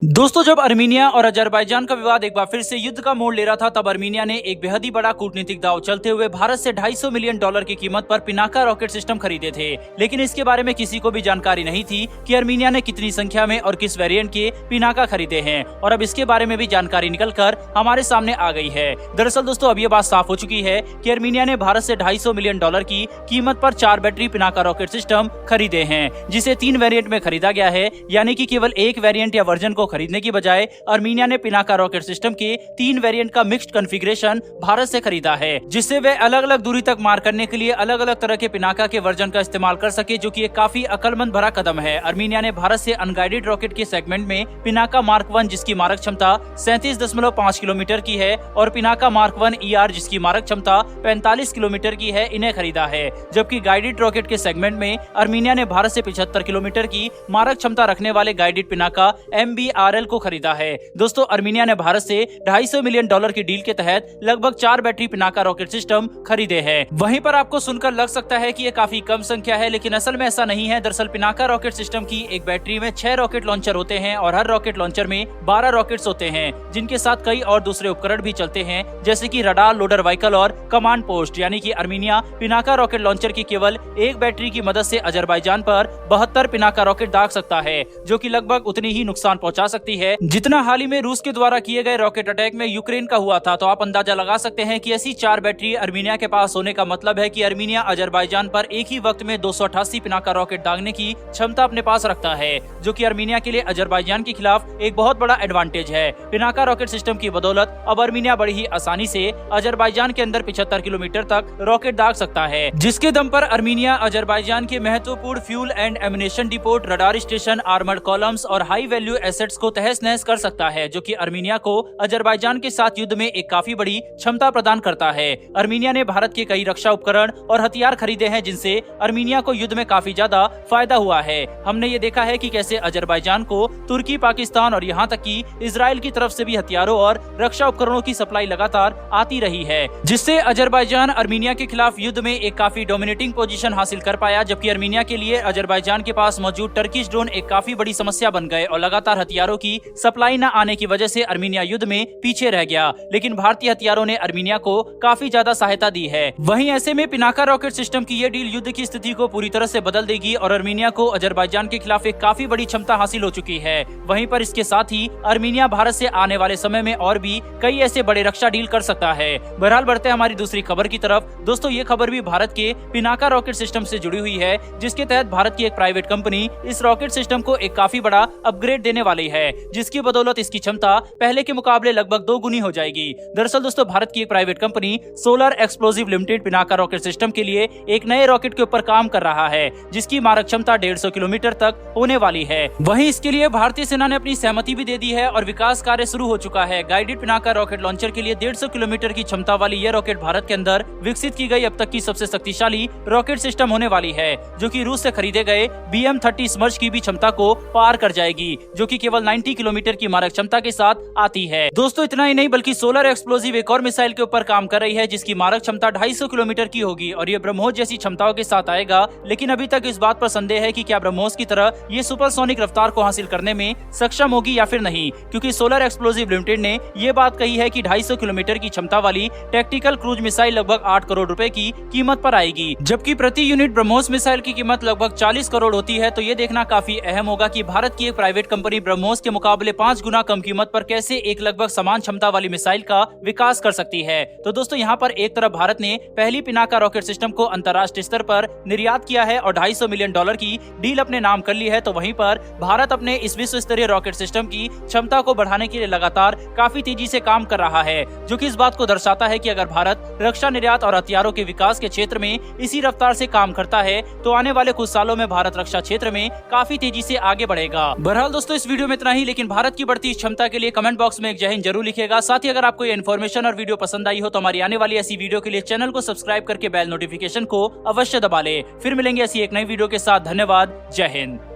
दोस्तों, जब अर्मीनिया और अजरबैजान का विवाद एक बार फिर से युद्ध का मोड़ ले रहा था, तब अर्मीनिया ने एक बेहद ही बड़ा कूटनीतिक दांव चलते हुए भारत से $250 मिलियन की कीमत पर पिनाका रॉकेट सिस्टम खरीदे थे। लेकिन इसके बारे में किसी को भी जानकारी नहीं थी कि अर्मीनिया ने कितनी संख्या में और किस वेरिएंट के पिनाका खरीदे हैं, और अब इसके बारे में भी जानकारी निकलकर हमारे सामने आ गई है। दरअसल दोस्तों, अब ये बात साफ हो चुकी है कि अर्मीनिया ने भारत से $250 मिलियन की कीमत पर 4 बैटरी पिनाका रॉकेट सिस्टम खरीदे हैं, जिसे 3 वेरिएंट में खरीदा गया है। यानी कि केवल एक वेरिएंट या वर्जन को खरीदने की बजाय अर्मीनिया ने पिनाका रॉकेट सिस्टम के 3 वेरिएंट का मिक्स्ड कॉन्फ़िगरेशन भारत से खरीदा है, जिससे वे अलग अलग दूरी तक मार करने के लिए अलग अलग तरह के पिनाका के वर्जन का इस्तेमाल कर सके, जो कि एक काफी अक्लमंद भरा कदम है। अर्मीनिया ने भारत से अनगाइडेड रॉकेट के सेगमेंट में पिनाका मार्क 1, जिसकी मारक क्षमता 37.5 किलोमीटर की है, और पिनाका मार्क 1 ER, जिसकी मारक क्षमता 45 किलोमीटर की है, इन्हें खरीदा है। जबकि गाइडेड रॉकेट के सेगमेंट में अर्मीनिया ने भारत से 75 किलोमीटर की मारक क्षमता रखने वाले गाइडेड पिनाका MBRL को खरीदा है। दोस्तों, अर्मीनिया ने भारत से $250 मिलियन की डील के तहत लगभग 4 बैटरी पिनाका रॉकेट सिस्टम खरीदे हैं। वहीं पर आपको सुनकर लग सकता है कि ये काफी कम संख्या है, लेकिन असल में ऐसा नहीं है। दरअसल पिनाका रॉकेट सिस्टम की एक बैटरी में 6 रॉकेट लॉन्चर होते हैं, और हर रॉकेट लॉन्चर में 12 रॉकेट्स होते हैं, जिनके साथ कई और दूसरे उपकरण भी चलते हैं, जैसे कि रडार, लोडर व्हीकल और कमांड पोस्ट। यानी कि अर्मीनिया पिनाका रॉकेट लॉन्चर की केवल एक बैटरी की मदद से अजरबैजान पर 72 पिनाका रॉकेट दाग सकता है, जो कि लगभग उतनी ही नुकसान पहुंचा सकती है जितना हाल ही में रूस के द्वारा किए गए रॉकेट अटैक में यूक्रेन का हुआ था। तो आप अंदाजा लगा सकते हैं कि ऐसी 4 बैटरी अर्मीनिया के पास होने का मतलब है कि अर्मीनिया अजरबैजान पर एक ही वक्त में 288 पिनाका रॉकेट दागने की क्षमता अपने पास रखता है, जो कि अर्मीनिया के लिए अजरबैजान के खिलाफ एक बहुत बड़ा एडवांटेज है। पिनाका रॉकेट सिस्टम की बदौलत अब अर्मीनिया बड़ी ही आसानी से अजरबैजान के अंदर 75 किलोमीटर तक रॉकेट दाग सकता है, जिसके दम पर अर्मीनिया अजरबैजान के महत्वपूर्ण fuel and ammunition depot, radar station, armoured columns और हाई वैल्यू एसेट्स को तहस नहस कर सकता है, जो कि अर्मीनिया को अजरबैजान के साथ युद्ध में एक काफी बड़ी क्षमता प्रदान करता है। अर्मीनिया ने भारत के कई रक्षा उपकरण और हथियार खरीदे हैं, जिनसे अर्मीनिया को युद्ध में काफी ज्यादा फायदा हुआ है। हमने ये देखा है कि कैसे अजरबैजान को तुर्की, पाकिस्तान और यहाँ तक कि इजराइल की तरफ से भी हथियारों और रक्षा उपकरणों की सप्लाई लगातार आती रही है, जिससे अजरबैजान अर्मीनिया के खिलाफ युद्ध में एक काफी डोमिनेटिंग पोजीशन हासिल कर पाया। जबकि अर्मीनिया के लिए अजरबैजान के पास मौजूद टर्किश ड्रोन एक काफी बड़ी समस्या बन गए, और लगातार हथियारों की सप्लाई न आने की वजह से अर्मीनिया युद्ध में पीछे रह गया। लेकिन भारतीय हथियारों ने अर्मीनिया को काफी ज्यादा सहायता दी है। वहीं ऐसे में पिनाका रॉकेट सिस्टम की ये डील युद्ध की स्थिति को पूरी तरह से बदल देगी, और अर्मीनिया को अजरबैजान के खिलाफ एक काफी बड़ी क्षमता हासिल हो चुकी है। वहीं पर इसके साथ ही अर्मीनिया भारत से आने वाले समय में और भी कई ऐसे बड़े रक्षा डील कर सकता है। बहरहाल बढ़ते हैं हमारी दूसरी खबर की तरफ। दोस्तों, ये खबर भी भारत के पिनाका रॉकेट सिस्टम से जुड़ी हुई है, जिसके तहत भारत की एक प्राइवेट कंपनी इस रॉकेट सिस्टम को एक काफी बड़ा अपग्रेड देने वाली है, जिसकी बदौलत इसकी क्षमता पहले के मुकाबले लगभग 2 गुनी हो जाएगी। दरअसल दोस्तों, भारत की एक private company solar explosive limited Pinaka rocket system के लिए एक नए रॉकेट के ऊपर काम कर रहा है, जिसकी मारक क्षमता 150 किलोमीटर तक होने वाली है। वहीं इसके लिए भारतीय सेना ने अपनी सहमति भी दे दी है, और विकास कार्य शुरू हो चुका है। गाइडेड पिनाका रॉकेट लॉन्चर के लिए 150 किलोमीटर की क्षमता वाली यह रॉकेट भारत के अंदर विकसित की गई अब तक की सबसे शक्तिशाली रॉकेट सिस्टम होने वाली है, जो कि रूस से खरीदे गए BM-30 स्मर्श की भी क्षमता को पार कर जाएगी, जो कि केवल 90 किलोमीटर की मारक क्षमता के साथ आती है। दोस्तों, इतना ही नहीं बल्कि सोलर एक्सप्लोसिव एक और मिसाइल के ऊपर काम कर रही है, जिसकी मारक क्षमता 250 किलोमीटर की होगी, और ये ब्रह्मोस जैसी क्षमताओं के साथ आएगा। लेकिन अभी तक इस बात पर संदेह है कि क्या ब्रह्मोस की तरह ये सुपरसोनिक रफ्तार को हासिल करने में सक्षम होगी या फिर नहीं, क्योंकि सोलर एक्सप्लोसिव लिमिटेड ने ये बात कही है कि 250 किलोमीटर की क्षमता वाली टैक्टिकल क्रूज मिसाइल लगभग 8 करोड़ रुपए की कीमत पर आएगी, जबकि प्रति यूनिट ब्रह्मोस मिसाइल की कीमत लगभग 40 करोड़ होती है। तो ये देखना काफी अहम होगा कि भारत की एक प्राइवेट कंपनी ब्रह्मोस के मुकाबले 5 गुना कम कीमत पर कैसे एक लगभग समान क्षमता वाली मिसाइल का विकास कर सकती है। तो दोस्तों, यहाँ पर एक तरफ भारत ने पहली पिनाका रॉकेट सिस्टम को अंतर्राष्ट्रीय स्तर पर निर्यात किया है और $250 मिलियन की डील अपने नाम कर ली है, तो वहीं पर भारत अपने इस विश्व स्तरीय रॉकेट सिस्टम की क्षमता को बढ़ाने के लिए लगातार काफी तेजी से काम कर रहा है, जो कि इस बात को दर्शाता है कि अगर भारत रक्षा निर्यात और हथियारों के विकास के क्षेत्र में इसी रफ्तार से काम करता है, तो आने वाले कुछ सालों में भारत रक्षा क्षेत्र में काफी तेजी से आगे बढ़ेगा। बहरहाल दोस्तों, इस वीडियो में इतना ही, लेकिन भारत की बढ़ती क्षमता के लिए कमेंट बॉक्स में एक जय हिंद जरूर लिखिएगा। साथ ही अगर आपको ये इन्फॉर्मेशन और वीडियो पसंद आई हो, तो हमारी आने वाली ऐसी वीडियो के लिए चैनल को सब्सक्राइब करके बेल नोटिफिकेशन को अवश्य दबा ले। फिर मिलेंगे ऐसी एक नई वीडियो के साथ। धन्यवाद। जय हिंद।